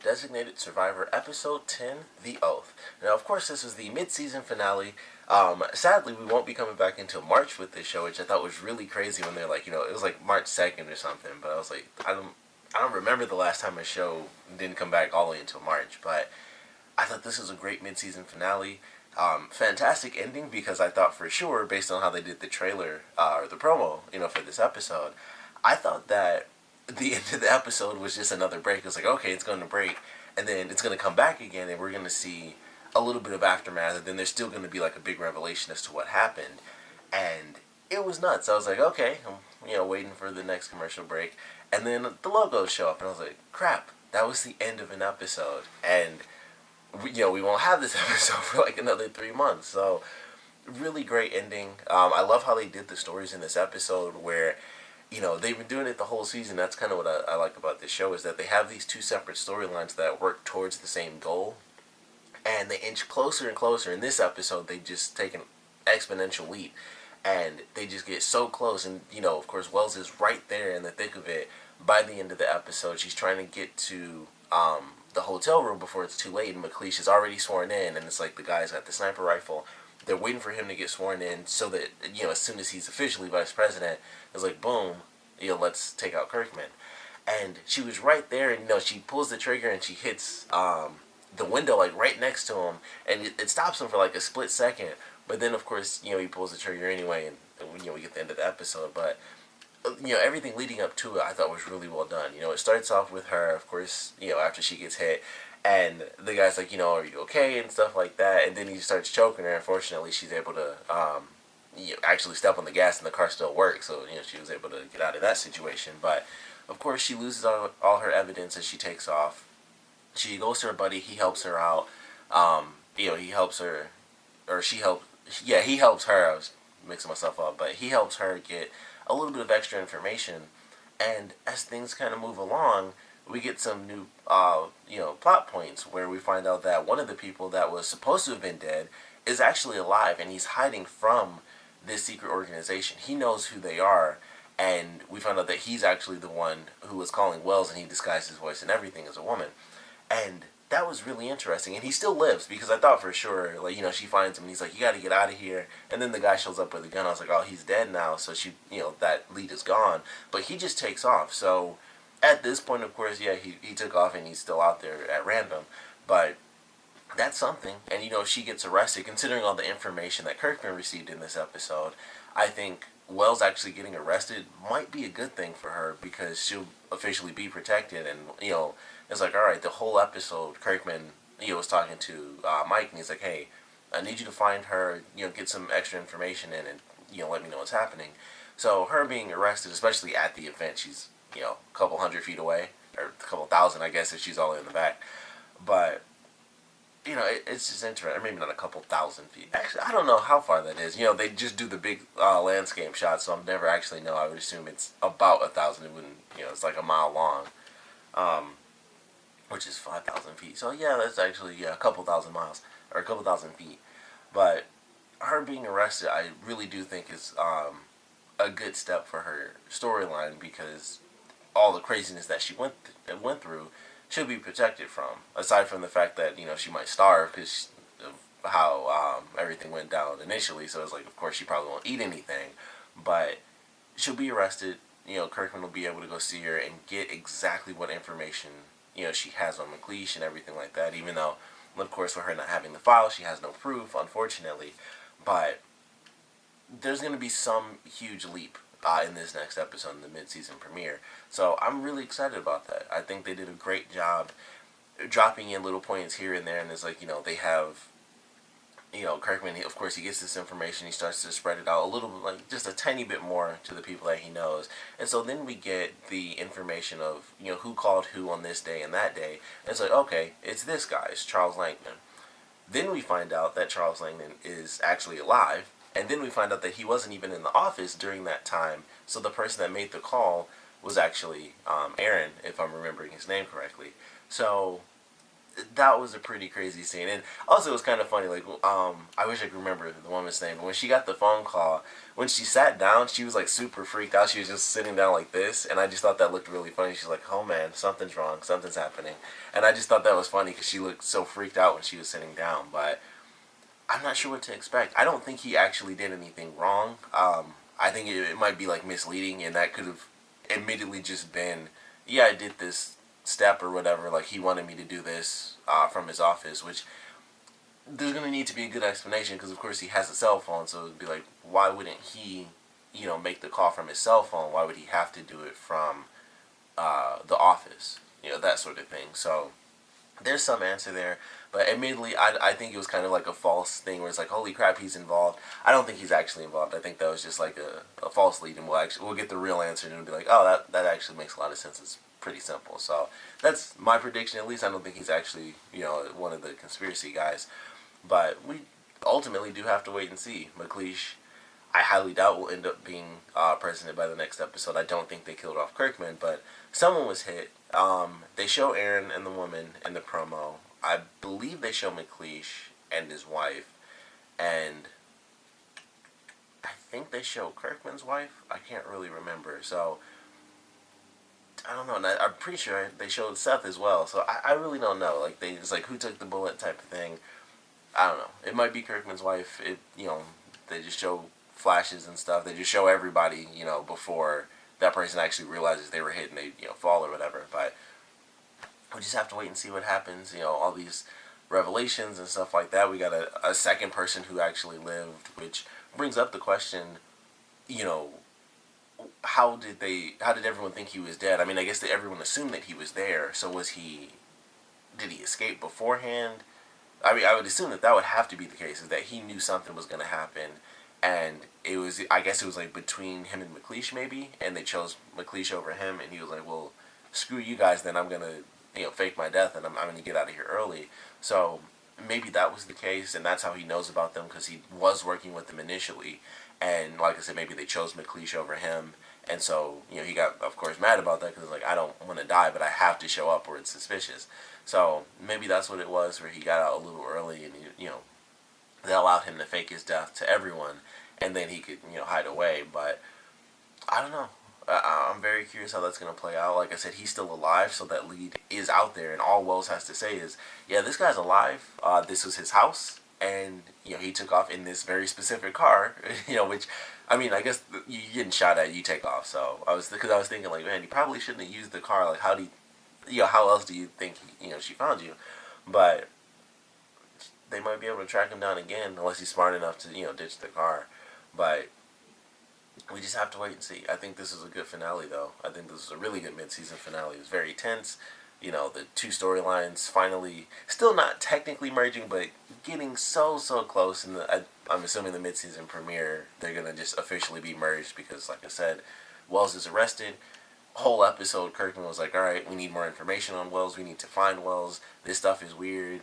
Designated Survivor Episode 10, The Oath. Now, of course, this is the mid-season finale. Sadly, we won't be coming back until March with this show, which I thought was really crazy when they're like, it was like March 2nd or something, but I was like, I don't remember the last time a show didn't come back all the way until March, but I thought this was a great mid-season finale. Fantastic ending because I thought for sure, based on how they did the trailer, or the promo, for this episode, I thought that the end of the episode was just another break. It was like, okay, it's going to break, and then it's going to come back again, and we're going to see a little bit of aftermath, and then there's still going to be like a big revelation as to what happened. And it was nuts. I was like, okay, I'm waiting for the next commercial break, and then the logos show up, and I was like, crap, that was the end of an episode, and we won't have this episode for like another 3 months. So really great ending. I love how they did the stories in this episode where they've been doing it the whole season. That's kind of what I like about this show, is that they have these two separate storylines that work towards the same goal, and they inch closer and closer. In this episode, they just take an exponential leap, and they just get so close. And of course, Wells is right there in the thick of it. By the end of the episode, she's trying to get to the hotel room before it's too late, and McLeish is already sworn in, and it's like the guy's got the sniper rifle. They're waiting for him to get sworn in so that, as soon as he's officially vice president, it's like, boom, let's take out Kirkman. And she was right there, and, she pulls the trigger and she hits the window, like, right next to him, and it stops him for, like, a split second. But then, of course, he pulls the trigger anyway, and, we get the end of the episode. But, everything leading up to it I thought was really well done. It starts off with her, of course, after she gets hit, and the guy's like, are you okay, and stuff like that, and then he starts choking her. Unfortunately, she's able to actually step on the gas, and the car still works, so she was able to get out of that situation. But of course, she loses all her evidence as she takes off. She goes to her buddy. He helps her out. He helps her, or she helps. Yeah, he helps her. I was mixing myself up, but he helps her get a little bit of extra information. And as things kind of move along, we get some new, plot points where we find out that one of the people that was supposed to have been dead is actually alive, and he's hiding from this secret organization. He knows who they are, and we find out that he's actually the one who was calling Wells, and he disguised his voice and everything as a woman. And that was really interesting, and he still lives, because I thought for sure, like, she finds him, and he's like, you gotta get out of here, and then the guy shows up with a gun. I was like, oh, he's dead now, so she, that lead is gone, but he just takes off. So at this point, of course, yeah, he took off, and he's still out there at random, but that's something. And she gets arrested. Considering all the information that Kirkman received in this episode, I think Wells actually getting arrested might be a good thing for her, because she'll officially be protected. And it's like, all right, the whole episode Kirkman was talking to Mike, and he's like, hey, I need you to find her, get some extra information in, and let me know what's happening. So her being arrested, especially at the event, she's a couple hundred feet away, or a couple thousand, I guess, if she's all the way in the back. But it's just interesting. Maybe not a couple thousand feet. Actually, I don't know how far that is. They just do the big landscape shots, so I'll never actually know. I would assume it's about 1,000. It wouldn't, it's like a mile long, which is 5,000 feet. So yeah, that's actually a couple thousand miles, or a couple thousand feet. But her being arrested, I really do think is a good step for her storyline, because all the craziness that she went through should be protected from. Aside from the fact that she might starve because of how everything went down initially. So it's like, of course, she probably won't eat anything, but she'll be arrested. Kirkman will be able to go see her and get exactly what information she has on McLeish and everything like that. Even though, of course, for her not having the file, she has no proof, unfortunately. But there's going to be some huge leap in this next episode in the mid-season premiere. So I'm really excited about that. I think they did a great job dropping in little points here and there, and it's like, they have, Kirkman, of course, he gets this information, he starts to spread it out a little bit, like, just a tiny bit more to the people that he knows. And so then we get the information of, who called who on this day and that day. And it's like, okay, it's this guy, it's Charles Langdon. Then we find out that Charles Langdon is actually alive, and then we find out that he wasn't even in the office during that time. So the person that made the call was actually Aaron, if I'm remembering his name correctly. So that was a pretty crazy scene. And also, it was kind of funny. Like, I wish I could remember the woman's name, but when she got the phone call, when she sat down, she was like super freaked out. She was just sitting down like this, and I just thought that looked really funny. She's like, "Oh man, something's wrong. Something's happening," and I just thought that was funny because she looked so freaked out when she was sitting down. But I'm not sure what to expect. I don't think he actually did anything wrong. I think it might be like misleading, and that could have admittedly just been, yeah, I did this step or whatever. Like he wanted me to do this from his office, which there's gonna need to be a good explanation because of course he has a cell phone. So it'd be like, why wouldn't he, make the call from his cell phone? Why would he have to do it from the office? That sort of thing. So there's some answer there, but admittedly, I think it was kind of like a false thing where it's like, holy crap, he's involved. I don't think he's actually involved. I think that was just like a false lead, and we'll get the real answer, and it'll be like, oh, that actually makes a lot of sense. It's pretty simple. So that's my prediction. At least I don't think he's actually one of the conspiracy guys, but we ultimately do have to wait and see. McLeish, I highly doubt will end up being president by the next episode. I don't think they killed off Kirkman, but someone was hit. They show Aaron and the woman in the promo. I believe they show McLeish and his wife, and I think they show Kirkman's wife. I can't really remember. So I don't know. And I'm pretty sure they showed Seth as well. So I really don't know. Like it's like who took the bullet type of thing. I don't know. It might be Kirkman's wife. They just show flashes and stuff. They just show everybody, before that person actually realizes they were hit and they, fall or whatever. But we just have to wait and see what happens. All these revelations and stuff like that. We got a second person who actually lived, which brings up the question, how did everyone think he was dead? I mean, I guess that everyone assumed that he was there. So did he escape beforehand? I mean, I would assume that would have to be the case, is that he knew something was going to happen, and I guess it was like between him and McLeish maybe, and they chose McLeish over him, and he was like, well, screw you guys, then I'm going to, fake my death, and I'm going to get out of here early. So maybe that was the case, and that's how he knows about them, because he was working with them initially, and like I said, maybe they chose McLeish over him, and so, he got, of course, mad about that, because like, I don't want to die, but I have to show up, or it's suspicious. So maybe that's what it was, where he got out a little early, and they allowed him to fake his death to everyone, and then he could hide away. But I don't know. I'm very curious how that's going to play out. Like I said, he's still alive, so that lead is out there, and all Wells has to say is, yeah, this guy's alive. This was his house, and he took off in this very specific car. Which, I mean, I guess you getting shot at, you take off. So I was thinking like, man, you probably shouldn't have used the car. Like, how else do you think she found you? But they might be able to track him down again, unless he's smart enough to ditch the car. But we just have to wait and see. I think this is a good finale, though. I think this is a really good mid-season finale. It was very tense. The two storylines finally, still not technically merging, but getting so close. And I'm assuming the mid-season premiere, they're gonna just officially be merged because, like I said, Wells is arrested. Whole episode, Kirkman was like, all right, we need more information on Wells. We need to find Wells. This stuff is weird.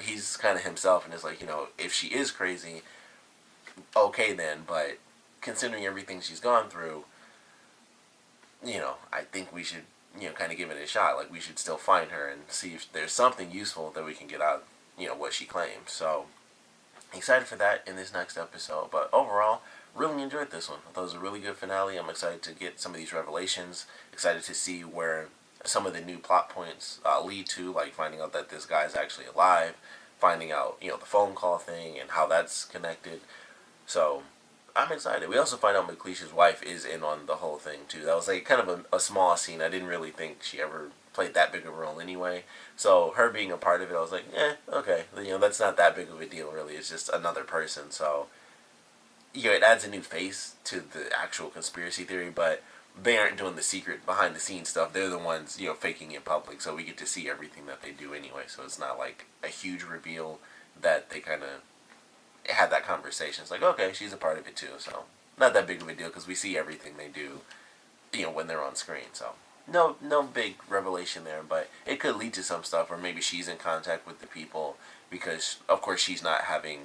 He's kind of himself, and it's like, if she is crazy, okay then. But considering everything she's gone through, I think we should, kind of give it a shot. Like, we should still find her and see if there's something useful that we can get out, what she claims. So, excited for that in this next episode. But overall, really enjoyed this one. I thought it was a really good finale. I'm excited to get some of these revelations. Excited to see where some of the new plot points lead to, like finding out that this guy's actually alive, finding out, the phone call thing and how that's connected. So, I'm excited. We also find out McLeish's wife is in on the whole thing, too. That was like kind of a small scene. I didn't really think she ever played that big of a role anyway. So, her being a part of it, I was like, okay. That's not that big of a deal, really. It's just another person, so it adds a new face to the actual conspiracy theory, but they aren't doing the secret behind the scenes stuff. They're the ones, faking it public, so we get to see everything that they do anyway. So it's not like a huge reveal that they kind of had that conversation. It's like, okay, she's a part of it too, so not that big of a deal because we see everything they do, when they're on screen. So no big revelation there, but it could lead to some stuff, or maybe she's in contact with the people because, of course, she's not having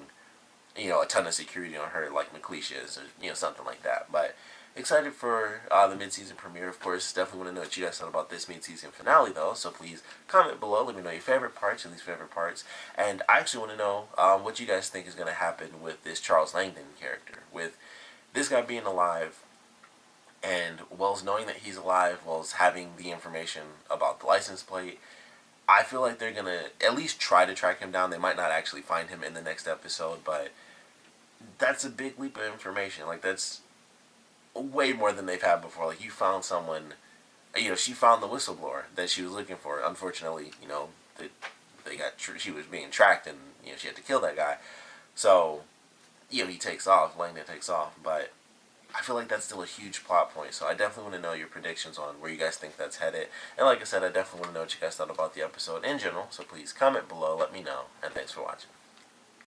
a ton of security on her like McLeish is, or something like that. But excited for the mid-season premiere. Of course, definitely want to know what you guys thought about this mid-season finale, though. So please comment below. Let me know your favorite parts, your least favorite parts, and I actually want to know what you guys think is going to happen with this Charles Langdon character, with this guy being alive, and Wells knowing that he's alive, Wells having the information about the license plate. I feel like they're gonna at least try to track him down. They might not actually find him in the next episode, but that's a big leap of information. Like, that's way more than they've had before. Like, you found someone, she found the whistleblower that she was looking for. Unfortunately, she was being tracked, and she had to kill that guy. So, he takes off. Langdon takes off, but I feel like that's still a huge plot point. So I definitely want to know your predictions on where you guys think that's headed. And like I said, I definitely want to know what you guys thought about the episode in general. So please comment below, let me know, and thanks for watching.